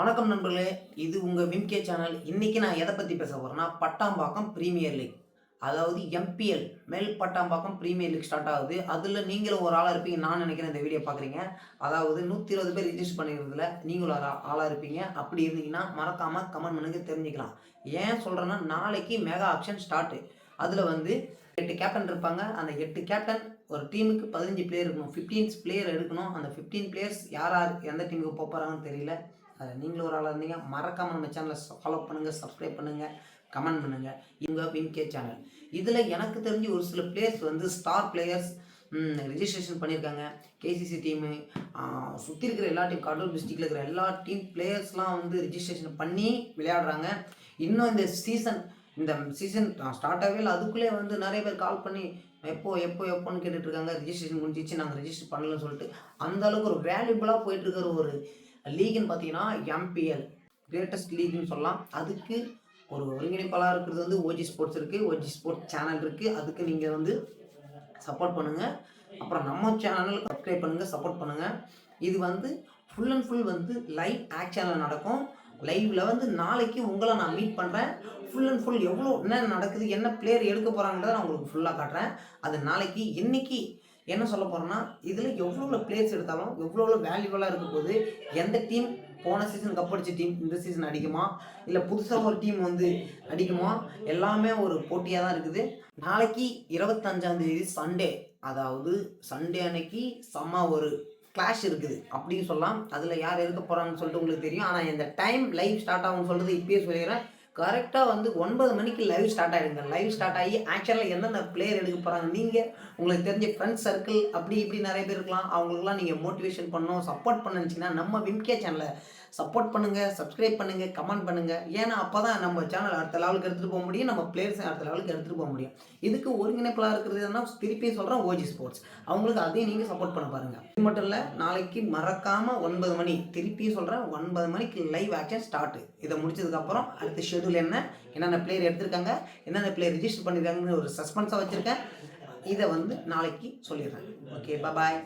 வணக்கம் நண்பர்களே, இது உங்கள் விம்கே சேனல். இன்றைக்கி நான் எதை பற்றி பேச போகிறேன்னா, பட்டாம்பாக்கம் பிரீமியர் லீக், அதாவது எம்பிஎல் மேல் பட்டாம்பாக்கம் பிரீமியர் லீக் ஸ்டார்ட் ஆகுது. அதில் நீங்களும் ஒரு ஆளாக இருப்பீங்க நான் நினைக்கிறேன். இந்த வீடியோ பார்க்குறீங்க, அதாவது 120 பேர் ரிஜிஸ்டர் பண்ணிக்கிறதுல நீங்களும் ஒரு ஆளாக இருப்பீங்க. அப்படி இருந்தீங்கன்னா மறக்காமல் கமெண்ட் பண்ணுங்க, தெரிஞ்சுக்கலாம். ஏன் சொல்கிறேன்னா, நாளைக்கு மெகா ஆக்ஷன் ஸ்டார்ட்டு. அதில் வந்து 8 கேப்டன் இருப்பாங்க. அந்த 8 கேப்டன் ஒரு டீமுக்கு 15 பிளேயர் இருக்கணும். 15 பிளேயர் எடுக்கணும். அந்த 15 பிளேயர்ஸ் யார் யார் எந்த டீமுக்கு போகிறாங்கன்னு தெரியல. நீங்களும் ஒரு ஆளாக இருந்தீங்க, மறக்காமல் நம்ம சேனலை ஃபாலோ பண்ணுங்கள், சப்ஸ்கிரைப் பண்ணுங்கள், கமெண்ட் பண்ணுங்கள். இவங்க விம்கே சேனல். இதில் எனக்கு தெரிஞ்சு ஒரு சில பிளேயர்ஸ் வந்து ஸ்டார் பிளேயர்ஸ் ரிஜிஸ்ட்ரேஷன் பண்ணியிருக்காங்க. கேசிசி டீமு சுற்றி இருக்கிற எல்லா டீம், கடலூர் டிஸ்ட்ரிக்டில் இருக்கிற எல்லா டீம் பிளேயர்ஸ்லாம் வந்து ரிஜிஸ்ட்ரேஷன் பண்ணி விளையாடுறாங்க. இன்னும் இந்த சீசன் ஸ்டார்ட் ஆகவே இல்லை, அதுக்குள்ளே வந்து நிறைய பேர் கால் பண்ணி எப்போன்னு கேட்டுட்ருக்காங்க. ரிஜிஸ்ட்ரேஷன் முடிஞ்சிச்சு, நாங்கள் ரிஜிஸ்டர் பண்ணலன்னு சொல்லிட்டு. அந்தளவுக்கு ஒரு வேல்யூபிளாக போயிட்டுருக்கிற ஒரு லீக்னு பார்த்தீங்கன்னா எம்பிஎல் கிரேட்டஸ்ட் லீக்னு சொல்லலாம். அதுக்கு ஒரு ஒருங்கிணைப்பாளராக இருக்கிறது வந்து ஓஜி ஸ்போர்ட்ஸ் இருக்குது, ஓஜி ஸ்போர்ட்ஸ் சேனல் இருக்குது. அதுக்கு நீங்கள் வந்து சப்போர்ட் பண்ணுங்கள். அப்புறம் நம்ம சேனலுக்கு சப்ஸ்கிரைப் பண்ணுங்கள், சப்போர்ட் பண்ணுங்கள். இது வந்து ஃபுல் அண்ட் ஃபுல் வந்து லைவ் ஆக்ஷனில் நடக்கும். லைவில் வந்து நாளைக்கு உங்களை நான் மீட் பண்ணுறேன். ஃபுல் அண்ட் ஃபுல் என்ன நடக்குது, என்ன பிளேயர் எடுக்க போகிறாங்கன்றதை நான் உங்களுக்கு ஃபுல்லாக காட்டுறேன். அது நாளைக்கு. இன்றைக்கி என்ன சொல்ல போகிறேன்னா, இதில் எவ்வளோ பிளேயர்ஸ் எடுத்தாலும் எவ்வளோ வேல்யூபலாக இருக்க போது, எந்த டீம் போன சீசன் கப் அடித்த டீம் இந்த சீசன் அடிக்குமா, இல்லை புதுசாக ஒரு டீம் வந்து அடிக்குமா, எல்லாமே ஒரு போட்டியாக தான் இருக்குது. நாளைக்கு 25ஆம் தேதி சண்டே, அதாவது சண்டே அன்னைக்கு செம்ம ஒரு கிளாஷ் இருக்குது அப்படின்னு சொல்லலாம். அதில் யார் எடுக்க போகிறாங்கன்னு சொல்லிட்டு உங்களுக்கு தெரியும். ஆனால் இந்த டைம் லைவ் ஸ்டார்ட் ஆகும்னு சொல்கிறது இப்பயே சொல்லிடுறேன். கரெக்டாக வந்து 9 மணிக்கு லைவ் ஸ்டார்ட் ஆகிடுங்க. லைவ் ஸ்டார்ட் ஆகி ஆக்சுவலாக எந்தெந்த பிளேயர் எடுக்க போகிறாங்க, நீங்கள் உங்களுக்கு தெரிஞ்ச ஃப்ரெண்ட்ஸ் சர்க்கிள் அப்படி இப்படி நிறைய பேர் இருக்கலாம். அவங்களுக்குலாம் நீங்கள் மோட்டிவேஷன் பண்ணணும், சப்போர்ட் பண்ண நினச்சிங்கன்னா நம்ம விம்கே சேனலை சப்போர்ட் பண்ணுங்கள், சப்ஸ்கிரைப் பண்ணுங்கள், கமெண்ட் பண்ணுங்கள். ஏன்னா அப்போ தான் நம்ம சேனல் அடுத்த லெவலுக்கு எடுத்துகிட்டு போக முடியும், நம்ம பிளேயர்ஸை அடுத்த லெவலுக்கு எடுத்துகிட்டு போக முடியும். இதுக்கு ஒருங்கிணைப்பாக இருக்கிறது என்ன, திருப்பியும் சொல்கிறேன், ஓஜி ஸ்போர்ட்ஸ். அவங்களுக்கு அதையும் நீங்கள் சப்போர்ட் பண்ண பாருங்கள். இது மட்டும் இல்லை, நாளைக்கு மறக்காமல் 9 மணி, திருப்பியும் சொல்கிறேன், 9 மணிக்கு லைவ் ஆக்ஷன் ஸ்டார்ட்டு. இதை முடிச்சதுக்கப்புறம் அடுத்த ஷெடியூல் என்னென்ன பிளேயர் எடுத்திருக்காங்க, என்னென்ன பிளேயர் ரிஜிஸ்டர் பண்ணியிருக்காங்கன்னு ஒரு சஸ்பென்ஸாக வச்சுருக்கேன். இதை வந்து நாளைக்கு சொல்லிடுறேன். ஓகே, பாய்.